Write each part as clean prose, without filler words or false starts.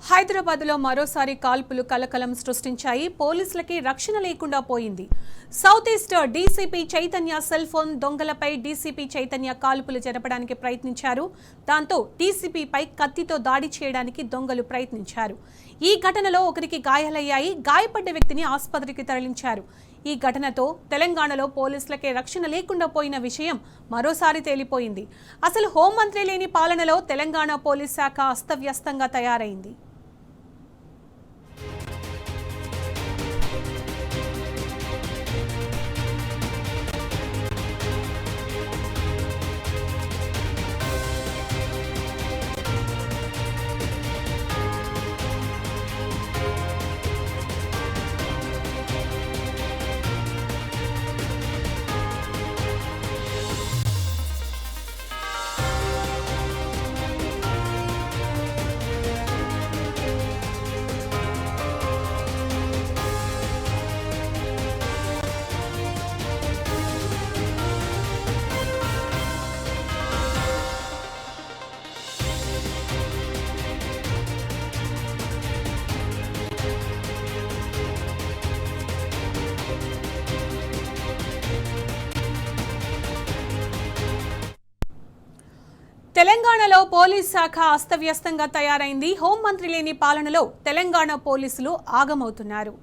హైదరాబాద్లో మరోసారి కాల్పులు కలకలం సృష్టించాయి. పోలీసులకి రక్షణ లేకుండా పోయింది. South east DCP Chaitanya cell phone దొంగలపై డీసీపీ చైతన్య కాల్పులు జరపడానికి ప్రయత్నించారు. దాంతో డీసీపీపై కత్తితో దాడి చేయడానికి దొంగలు ప్రయత్నించారు. ఈ ఘటనలో ఒకరికి గాయాలయ్యాయి. గాయపడ్డ వ్యక్తిని ఆసుపత్రికి తరలించారు. ఈ ఘటనతో తెలంగాణలో పోలీసులకే రక్షణ లేకుండా పోయిన విషయం మరోసారి తేలిపోయింది. అసలు హోంమంత్రి లేని పాలనలో తెలంగాణ పోలీస్ శాఖ అస్తవ్యస్తంగా తయారైంది. తెలంగాణలో పోలీస్ శాఖ అస్తవ్యస్తంగా తయారైంది. హోంమంత్రి లేని పాలనలో తెలంగాణ పోలీసులు ఆగమవుతున్నారు.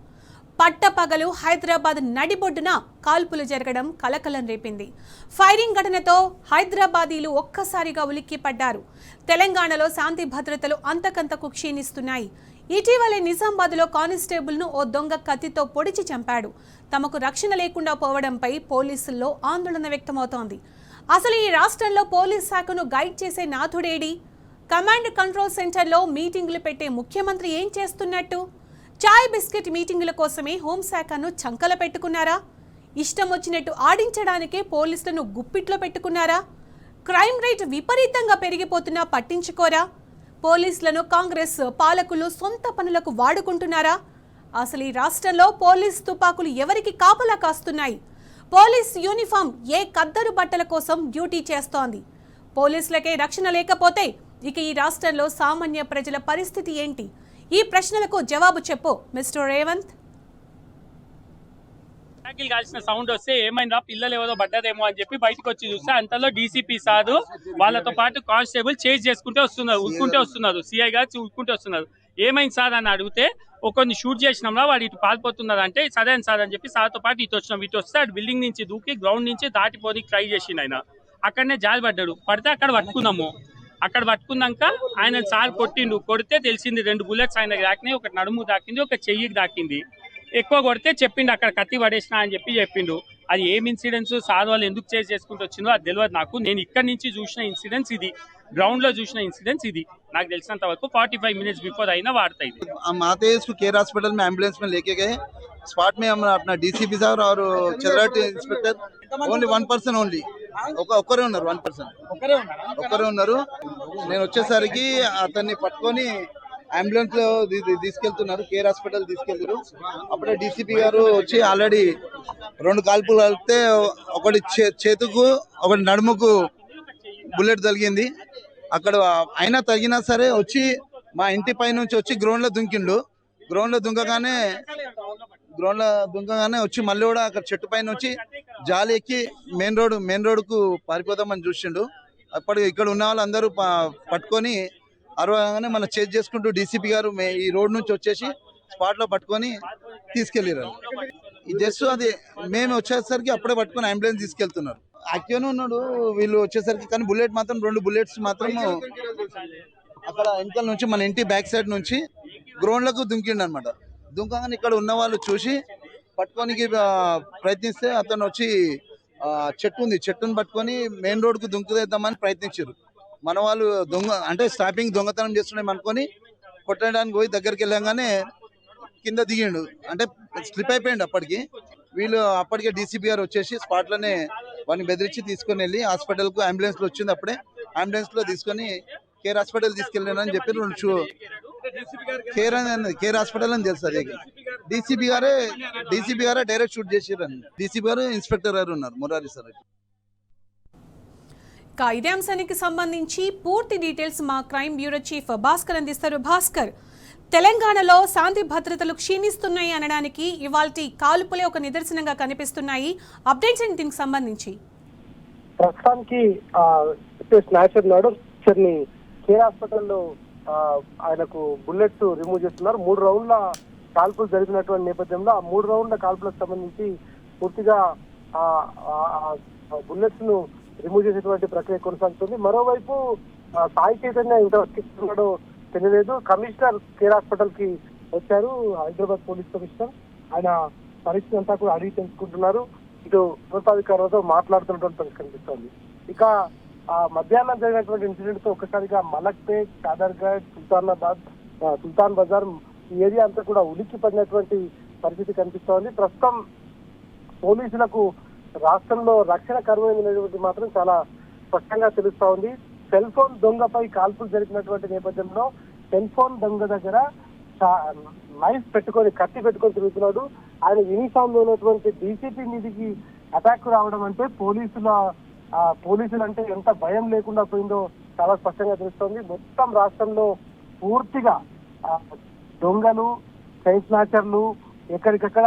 పట్టపగలు హైదరాబాద్ నడిబొడ్డున కాల్పులు జరగడం కలకలం రేపింది. ఫైరింగ్ ఘటనతో హైదరాబాదీలు ఒక్కసారిగా ఉలిక్కిపడ్డారు. తెలంగాణలో శాంతి భద్రతలు అంతకంతకు క్షీణిస్తున్నాయి. ఇటీవలే నిజామాబాద్లో కానిస్టేబుల్ను ఓ దొంగ కత్తితో పొడిచి చంపాడు. తమకు రక్షణ లేకుండా పోవడంపై పోలీసుల్లో ఆందోళన వ్యక్తమవుతోంది. అసలు ఈ రాష్ట్రంలో పోలీస్ శాఖను గైడ్ చేసే నాథుడేడి? కమాండ్ కంట్రోల్ సెంటర్లో మీటింగులు పెట్టే ముఖ్యమంత్రి ఏం చేస్తున్నట్టు? చాయ్ బిస్కెట్ మీటింగుల కోసమే హోంశాఖను చంకల పెట్టుకున్నారా? ఇష్టం వచ్చినట్టు ఆడించడానికే పోలీసులను గుప్పిట్లో పెట్టుకున్నారా? క్రైమ్ రేట్ విపరీతంగా పెరిగిపోతున్నా పట్టించుకోరా? పోలీసులను కాంగ్రెస్ పాలకులు సొంత పనులకు వాడుకుంటున్నారా? అసలు ఈ రాష్ట్రంలో పోలీస్ తుపాకులు ఎవరికి కాపలా కాస్తున్నాయి? పోలీస్ యూనిఫామ్ ఏ కద్దరు బట్టల కోసం డ్యూటీ చేస్తోంది? పోలీసులకే రక్షణ లేకపోతే ఇక ఈ రాష్ట్రంలో సామాన్య ప్రజల పరిస్థితి ఏంటి? ఈ ప్రశ్నలకు జవాబు చెప్పు మిస్టర్ రేవంత్. కాల్సిన సౌండ్ వస్తే ఏమైందా, పిల్లలు ఎవరో పడ్డదేమో అని చెప్పి బయటకు వచ్చి చూస్తే అంతలో డీసీపీ సార్ వాళ్ళతో పాటు కానిస్టేబుల్ చేజ్ చేసుకుంటే వస్తున్నారు. సిఐ గారు ఉక్కుంటే వస్తున్నారు. ఏమైంది సార్ అని అడిగితే ఒకరిని షూట్ చేసినాంరా, వాడు ఇటు పాల్పోతున్నారు అంటే సరే అని సార్ అని చెప్పి సార్తో పాటు ఇటు వచ్చినాం. ఇటు వస్తే అటు బిల్డింగ్ నుంచి దూకి గ్రౌండ్ నుంచి దాటిపోనికి ట్రై చేసిండు. ఆయన అక్కడనే జాలి పడ్డాడు. పడితే అక్కడ పట్టుకున్నాము. అక్కడ పట్టుకున్నాక ఆయన సార్ కొడితే తెలిసింది 2 బుల్లెట్స్ ఆయన దాకినాయి. ఒకటి నడుము దాకింది, ఒక చెయ్యికి దాకింది. ఎక్కువ కొడితే చెప్పిండు అక్కడ కత్తి పడేసిన అని చెప్పిండు. అది ఏం ఇన్సిడెంట్స్, సార్ వాళ్ళు ఎందుకు చేసి చేసుకుంటూ వచ్చిందో అది తెలియదు నాకు. నేను ఇక్కడ నుంచి చూసిన ఇన్సిడెంట్స్ ఇది, ग्राउंड లో చూసిన ఇన్సిడెంట్స్ ఇది. నాకు తెలిసినంత వరకు 45 मिनट्स बिफोर आईना वार्ता थी। हम आते हैं इसको केयर हॉस्पिटल में एम्बुलेंस में लेके गए। स्पॉट में हम अपना डीसीपी साहब और चंद्राट इंस्पेक्टर ఓన్లీ 1 పర్సన్ ఓన్లీ ఒక్కరే ఉన్నారు. 1 పర్సన్ ఒక్కరే ఉన్నారు. నేను వచ్చేసరికి అతన్ని పట్టుకొని అంబులెన్స్ లో తీసుకెళ్తున్నారు, కేర్ హాస్పిటల్ తీసుకెళ్తారు. అప్పుడే డీసీపీ గారు వచ్చి ఆల్రెడీ 2 కాల్పులు కలిపితే ఒకటి చేతుకు ఒకటి నడుముకు బుల్లెట్ తగిలింది. అక్కడ అయినా తగినా సరే వచ్చి మా ఇంటి పై నుంచి వచ్చి గ్రౌండ్ లో దుంకిండు. గ్రౌండ్ లో దుంకగానే వచ్చి మళ్ళీ కూడా అక్కడ చెట్టు పైన వచ్చి జాలి ఎక్కి మెయిన్ రోడ్ కు పారిపోదామని చూసిండు. అప్పటికి ఇక్కడ ఉన్న వాళ్ళందరూ పట్టుకొని అరవగానే మన చేజ్ చేసుకుంటూ డీసీపీ గారు ఈ రోడ్ నుంచి వచ్చేసి స్పాట్ లో పట్టుకొని తీసుకెళ్లారు. జస్ట్ అది మేము వచ్చేసరికి అప్పుడే పట్టుకొని అంబులెన్స్ తీసుకెళ్తున్నారు. యాక్టివ్గానే ఉన్నాడు వీళ్ళు వచ్చేసరికి. కానీ బుల్లెట్ మాత్రం 2 బుల్లెట్స్ మాత్రం అక్కడ వెనకాల నుంచి మన ఇంటి బ్యాక్ సైడ్ నుంచి గ్రౌండ్ లకు దుంకిండు అనమాట. దుంకగానే ఇక్కడ ఉన్న వాళ్ళు చూసి పట్టుకోనికి ప్రయత్నిస్తే అతను వచ్చి చెట్టును పట్టుకొని మెయిన్ రోడ్ కు దుంకుదేద్దామని ప్రయత్నించారు. మన వాళ్ళు అంటే స్టాపింగ్ దొంగతనం చేస్తున్నాం అనుకొని కొట్టడానికి పోయి దగ్గరికి వెళ్ళగానే కింద దిగిండు. అంటే స్లిప్ అయిపోయిండు. అప్పటికే డీసీపీ గారు వచ్చేసి స్పాట్ లోనే వాడిని బెదిరించి తీసుకొని వెళ్ళి హాస్పిటల్ కు అంబులెన్స్ లో వచ్చింది. అప్పుడే అంబులెన్స్ లో తీసుకొని కేర్ హాస్పిటల్ తీసుకెళ్ళానని చెప్పి కేర్ హాస్పిటల్ అని తెలుసు. అది డీసీపీ గారే డైరెక్ట్ షూట్ చేసారు. డీసీపీ గారు ఇన్స్పెక్టర్ గారు ఉన్నారు, మురారి సార్. ఇదే అంశానికి సంబంధించి పూర్తి డీటెయిల్స్ మా క్రైమ్ బ్యూరో చీఫ్ భాస్కర్ అందిస్తారు. భాస్కర్, తెలంగాణలో శాంతి భద్రతలు క్షీణిస్తున్నాయి అనడానికి ఇవాల్టి కాల్పులే ఒక నిదర్శనంగా కనిపిస్తున్నాయి. అప్డేట్స్ ఏంటి దీనికి సంబంధించి? ప్రస్తుతానికి స్నాచర్ నాడు ని కేర్ హాస్పిటల్లో ఆయనకు బుల్లెట్స్ రిమూవ్ చేస్తున్నారు. 3 రౌండ్ల కాల్పులు జరిగినటువంటి నేపథ్యంలో ఆ 3 రౌండ్ల కాల్పులకు సంబంధించి పూర్తిగా బుల్లెట్స్ ను రిమూవ్ చేసేటువంటి ప్రక్రియ కొనసాగుతుంది. మరోవైపు సాయి చైతన్య ఇంతవరకు తెలియలేదు. కమిషనర్ కేర్ హాస్పిటల్ కి వచ్చారు, హైదరాబాద్ పోలీస్ కమిషనర్. ఆయన పరిస్థితి అంతా కూడా అడిగి తెలుసుకుంటున్నారు. ఇటు ఉన్నతాధికారులతో మాట్లాడుతున్నటువంటి పరిస్థితి కనిపిస్తోంది. ఇక మధ్యాహ్నం జరిగినటువంటి ఇన్సిడెంట్ తో ఒక్కసారిగా మలక్పేట్, కాదర్ఘాట్, సుల్తాన్ బజార్ ఈ ఏరియా అంతా కూడా ఉలిక్కి పడినటువంటి పరిస్థితి కనిపిస్తోంది. ప్రస్తుతం పోలీసులకు రాష్ట్రంలో రక్షణ కరువైనటువంటి మాత్రం చాలా స్పష్టంగా తెలుస్తా ఉంది. సెల్ ఫోన్ దొంగపై కాల్పులు జరిపినటువంటి నేపథ్యంలో సెల్ ఫోన్ దొంగ దగ్గర నైఫ్ పెట్టుకొని, కత్తి పెట్టుకొని తిరుగుతున్నాడు. ఆయన యూనిఫామ్ లో ఉన్నటువంటి డీసీపీ మీదికి అటాక్ రావడం అంటే పోలీసులు అంటే ఎంత భయం లేకుండా పోయిందో చాలా స్పష్టంగా తెలుస్తోంది. మొత్తం రాష్ట్రంలో పూర్తిగా దొంగలు, చైన్ స్నాచర్లు, ఎక్కడికక్కడ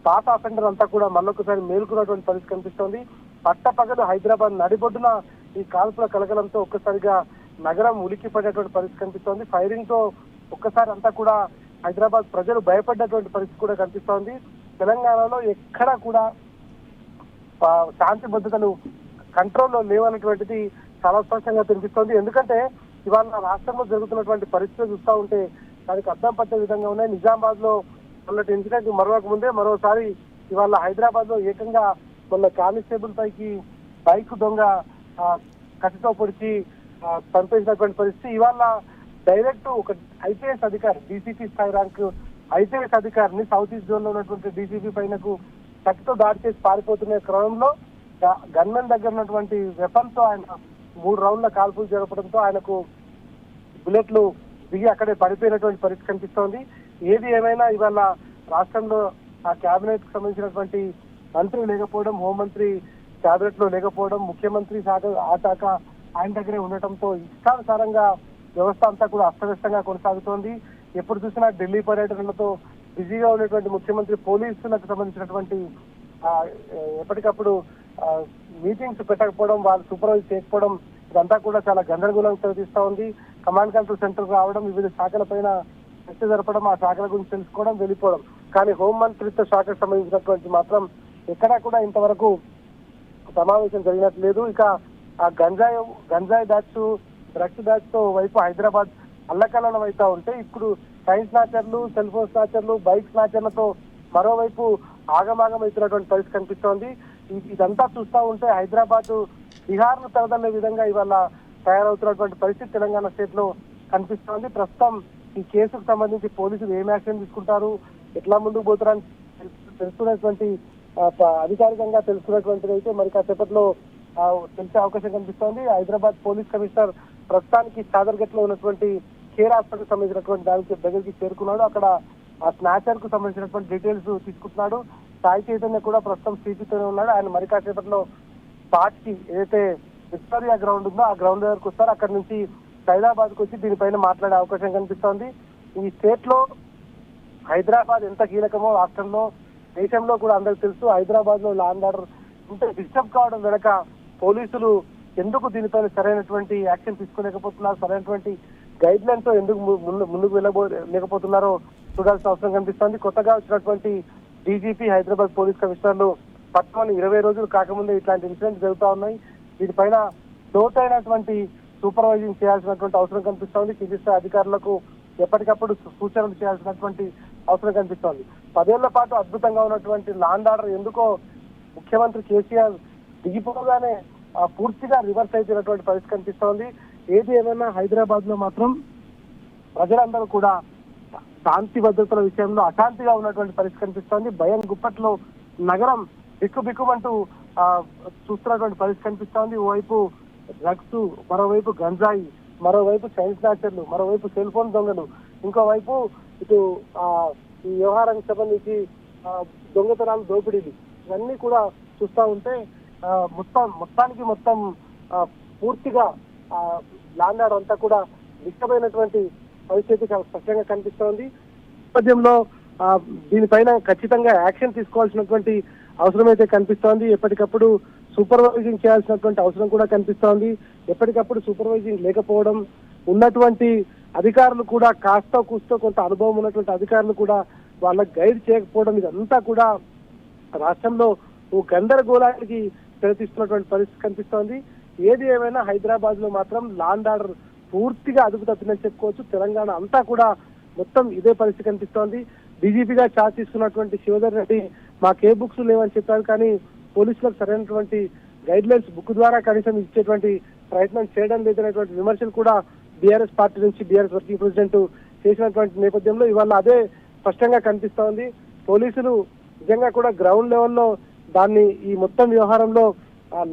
పాత అఫెండర్ అంతా కూడా మళ్ళొకసారి మేలుకున్నటువంటి పరిస్థితి కనిపిస్తోంది. పట్టపగలు హైదరాబాద్ నడిబొడ్డున ఈ కాల్పుల కలకలంతో ఒక్కసారిగా నగరం ఉలిక్కి పడేటువంటి పరిస్థితి కనిపిస్తోంది. ఫైరింగ్ తో ఒక్కసారి అంతా కూడా హైదరాబాద్ ప్రజలు భయపడ్డటువంటి పరిస్థితి కూడా కనిపిస్తోంది. తెలంగాణలో ఎక్కడా కూడా శాంతి భద్రతలు కంట్రోల్లో లేవన్నటువంటిది చాలా స్పష్టంగా కనిపిస్తోంది. ఎందుకంటే ఇవాళ రాష్ట్రంలో జరుగుతున్నటువంటి పరిస్థితులు చూస్తూ ఉంటే దానికి అర్థం పట్టే విధంగా ఉన్నాయి. నిజామాబాద్ లో మొన్నటి ఇన్సిడెంట్ మరొక ముందే మరోసారి ఇవాళ హైదరాబాద్ లో ఏకంగా మొన్న కానిస్టేబుల్ పైకి బైక్ దొంగ కత్తితో పొడిచి చంపేసినటువంటి పరిస్థితి. ఇవాళ డైరెక్ట్ ఒక ఐపీఎస్ అధికారి, డీసీపీ స్థాయి ర్యాంక్ ఐపీఎస్ అధికారిని సౌత్ ఈస్ట్ జోన్ లో ఉన్నటువంటి డీసీపీ పైనకు కత్తితో దాడి చేసి పారిపోతున్న క్రమంలో గన్మెన్ దగ్గర ఉన్నటువంటి వెపన్ తో ఆయన 3 రౌండ్ల కాల్పులు జరపడంతో ఆయనకు బుల్లెట్లు దిగి అక్కడే పడిపోయినటువంటి పరిస్థితి కనిపిస్తోంది. ఏది ఏమైనా ఇవాళ రాష్ట్రంలో ఆ కేబినెట్ కు సంబంధించినటువంటి మంత్రి లేకపోవడం, హోంమంత్రి కేబినెట్ లో లేకపోవడం, ముఖ్యమంత్రి శాఖ ఆయన దగ్గరే ఉండటంతో ఇష్టానుసారంగా వ్యవస్థ అంతా కూడా అస్తవ్యస్తంగా కొనసాగుతోంది. ఎప్పుడు చూసినా ఢిల్లీ పర్యటనలతో బిజీగా ఉన్నటువంటి ముఖ్యమంత్రి పోలీసులకు సంబంధించినటువంటి ఎప్పటికప్పుడు మీటింగ్స్ పెట్టకపోవడం, వాళ్ళు సూపర్వైజ్ చేయకపోవడం ఇదంతా కూడా చాలా గందరగోళం చదివిస్తూ ఉంది. కమాండ్ కంట్రోల్ సెంటర్ రావడం, వివిధ శాఖల పైన చర్చ జరపడం, ఆ శాఖల గురించి తెలుసుకోవడం, వెళ్ళిపోవడం. కానీ హోంమంత్రిత్వ శాఖకు సంబంధించినటువంటి మాత్రం ఎక్కడా కూడా ఇంతవరకు సమావేశం జరిగినట్లేదు. ఇక ఆ గంజాయి బ్యాచ్, డ్రగ్స్ బ్యాచ్ తో వైపు హైదరాబాద్ అల్లకల్లోలం అవుతా ఉంటే ఇప్పుడు చైన్ స్నాచర్లు, సెల్ ఫోన్ స్నాచర్లు, బైక్ స్నాచర్లతో మరోవైపు ఆగమాగం అవుతున్నటువంటి పరిస్థితి కనిపిస్తోంది. ఇదంతా చూస్తూ ఉంటే హైదరాబాద్ బీహార్ ను తరదల్లే విధంగా ఇవాళ తయారవుతున్నటువంటి పరిస్థితి తెలంగాణ స్టేట్ లో కనిపిస్తోంది. ప్రస్తుతం ఈ కేసుకు సంబంధించి పోలీసులు ఏం యాక్షన్ తీసుకుంటారు, ఎట్లా ముందుకు పోతారని తెలుసుకునేటువంటి అధికారికంగా తెలుసుకున్నటువంటిది అయితే మరి కాసేపట్లో తెలిసే అవకాశం కనిపిస్తోంది. హైదరాబాద్ పోలీస్ కమిషనర్ ప్రస్తుతానికి చాదర్ఘట్ లో ఉన్నటువంటి కేర్ హాస్పిటల్ సంబంధించినటువంటి దానికి దగ్గరికి చేరుకున్నాడు. అక్కడ ఆ స్నాచర్ కు సంబంధించినటువంటి డీటెయిల్స్ తీసుకుంటున్నాడు. సాయి చైతన్య కూడా ప్రస్తుతం సిపితోనే ఉన్నాడు. ఆయన మరి కాసేపట్లో స్పాట్ కి ఏదైతే విక్టోరియా గ్రౌండ్ ఉందో ఆ గ్రౌండ్ దగ్గరకు వస్తారు. అక్కడ నుంచి హైదరాబాద్ కు వచ్చి దీనిపైన మాట్లాడే అవకాశం కనిపిస్తోంది. ఈ స్టేట్ లో హైదరాబాద్ ఎంత కీలకమో రాష్ట్రంలో, దేశంలో కూడా అందరికి తెలుసు. హైదరాబాద్ లో లా అండ్ ఆర్డర్ ఇంత డిస్టర్బ్ కావడం వెనక పోలీసులు ఎందుకు దీనిపైన సరైనటువంటి యాక్షన్ తీసుకోలేకపోతున్నారు, సరైనటువంటి గైడ్ లైన్ తో ఎందుకు ముందుకు లేకపోతున్నారో చూడాల్సిన అవసరం కనిపిస్తోంది. కొత్తగా వచ్చినటువంటి డీజీపీ, హైదరాబాద్ పోలీస్ కమిషనర్లు పట్టుకొని 20 రోజులు కాకముందే ఇట్లాంటి ఇన్సిడెంట్స్ జరుగుతూ ఉన్నాయి. వీటిపైన లోతైనటువంటి సూపర్వైజింగ్ చేయాల్సినటువంటి అవసరం కనిపిస్తోంది. కింది స్థాయి అధికారులకు ఎప్పటికప్పుడు సూచనలు చేయాల్సినటువంటి అవసరం కనిపిస్తోంది. 10 ఏళ్ల పాటు అద్భుతంగా ఉన్నటువంటి లా అండ్ ఆర్డర్ ఎందుకో ముఖ్యమంత్రి కేసీఆర్ దిగిపోగానే పూర్తిగా రివర్స్ అయిపోయినటువంటి పరిస్థితి కనిపిస్తోంది. ఏది ఏమైనా హైదరాబాద్ లో మాత్రం ప్రజలందరూ కూడా శాంతి భద్రతల విషయంలో అశాంతిగా ఉన్నటువంటి పరిస్థితి కనిపిస్తోంది. భయం గుప్పట్లో నగరం బిక్కుబిక్కుమంటూ చూస్తున్నటువంటి పరిస్థితి కనిపిస్తోంది. ఓవైపు డ్రగ్స్, మరోవైపు గంజాయి, మరోవైపు చైన్ స్నాచర్లు, మరోవైపు సెల్ ఫోన్ దొంగలు, ఇంకోవైపు ఇటు ఈ వ్యవహారానికి సంబంధించి దొంగతనాలు, దోపిడీలు, ఇవన్నీ కూడా చూస్తూ ఉంటే మొత్తానికి పూర్తిగా ల్యాండ్ ఆర్డర్ అంతా కూడా నిష్టమైనటువంటి పరిస్థితి చాలా స్పష్టంగా కనిపిస్తోంది. నేపథ్యంలో దీనిపైన ఖచ్చితంగా యాక్షన్ తీసుకోవాల్సినటువంటి అవసరం అయితే కనిపిస్తోంది. ఎప్పటికప్పుడు సూపర్వైజింగ్ చేయాల్సినటువంటి అవసరం కూడా కనిపిస్తోంది. ఎప్పటికప్పుడు సూపర్వైజింగ్ లేకపోవడం, ఉన్నటువంటి అధికారులు కూడా కాస్త కూస్తో కొంత అనుభవం ఉన్నటువంటి అధికారులు కూడా వాళ్ళకి గైడ్ చేయకపోవడం, ఇదంతా కూడా రాష్ట్రంలో ఓ గందరగోళానికి తెరతీస్తున్నటువంటి పరిస్థితి కనిపిస్తోంది. ఏది ఏమైనా హైదరాబాద్ లో మాత్రం లా అండ్ ఆర్డర్ పూర్తిగా అదుపు తప్పిందని చెప్పుకోవచ్చు. తెలంగాణ అంతా కూడా మొత్తం ఇదే పరిస్థితి కనిపిస్తోంది. డీజీపీగా ఛార్జ్ తీసుకున్నటువంటి శివధర్ రెడ్డి మాకు ఏ బుక్స్ లేవని చెప్పారు, కానీ పోలీసులకు సరైనటువంటి గైడ్ లైన్స్ బుక్ ద్వారా కనీసం ఇచ్చేటువంటి ప్రయత్నం చేయడం లేదనేటువంటి విమర్శలు కూడా బీఆర్ఎస్ పార్టీ నుంచి బీఆర్ఎస్ వర్కింగ్ ప్రెసిడెంట్ చేసినటువంటి నేపథ్యంలో ఇవాళ అదే స్పష్టంగా కనిపిస్తోంది. పోలీసులు నిజంగా కూడా గ్రౌండ్ లెవెల్లో దాన్ని ఈ మొత్తం వ్యవహారంలో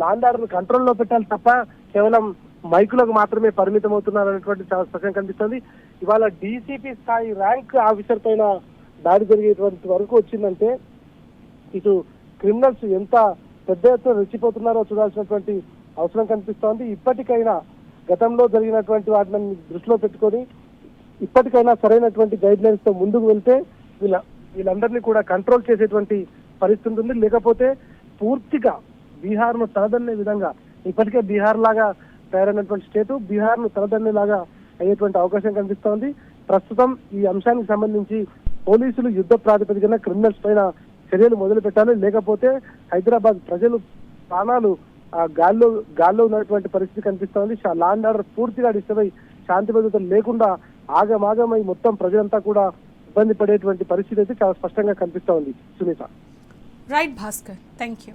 లా అండ్ ఆర్డర్ కంట్రోల్లో పెట్టాలి తప్ప కేవలం మైకులకు మాత్రమే పరిమితం అవుతున్నారు అనేటువంటి చాలా స్పష్టంగా కనిపిస్తుంది. ఇవాళ డీసీపీ స్థాయి ర్యాంక్ ఆఫీసర్ పైన దాడి జరిగేటువంటి వరకు వచ్చిందంటే ఇటు క్రిమినల్స్ ఎంత పెద్ద ఎత్తున రెచ్చిపోతున్నారో చూడాల్సినటువంటి అవసరం కనిపిస్తోంది. ఇప్పటికైనా గతంలో జరిగినటువంటి వాటిని దృష్టిలో పెట్టుకొని ఇప్పటికైనా సరైనటువంటి గైడ్ లైన్స్ తో ముందుకు వెళ్తే వీళ్ళందరినీ కూడా కంట్రోల్ చేసేటువంటి పరిస్థితి ఉంటుంది. లేకపోతే పూర్తిగా బీహార్ ను తలదన్నే విధంగా, ఇప్పటికే బీహార్ లాగా తయారైనటువంటి స్టేట్ బీహార్ ను తలదన్నే లాగా అయ్యేటువంటి అవకాశం కనిపిస్తోంది. ప్రస్తుతం ఈ అంశానికి సంబంధించి పోలీసులు యుద్ధ ప్రాతిపదికన క్రిమినల్స్ పైన చర్యలు మొదలు పెట్టాలి. లేకపోతే హైదరాబాద్ ప్రజలు ప్రాణాలు గాల్లో ఉన్నటువంటి పరిస్థితి కనిపిస్తోంది. లా అండ్ ఆర్డర్ పూర్తిగా డిస్టర్బ్ అయి శాంతి భద్రతలు లేకుండా ఆగమాగమై మొత్తం ప్రజలంతా కూడా ఇబ్బంది పడేటువంటి పరిస్థితి అయితే చాలా స్పష్టంగా కనిపిస్తోంది. Sunita. Right Bhaskar, thank you.